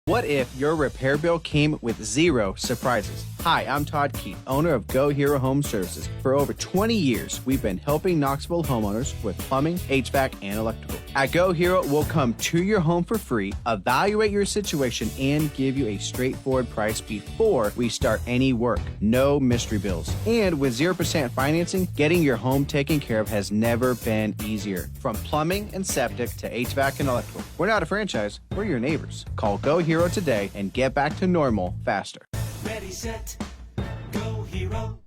What if your repair bill came with zero surprises? Hi, I'm Todd Keith, owner of GoHero Home Services. For over 20 years, we've been helping Knoxville homeowners with plumbing, HVAC, and electrical. At GoHero, we'll come to your home for free, evaluate your situation, and give you a straightforward price before we start any work. No mystery bills. And with 0% financing, getting your home taken care of has never been easier. From plumbing and septic to HVAC and electrical. We're not a franchise, we're your neighbors. Call GoHero today and get back to normal faster. Ready, set, go, hero.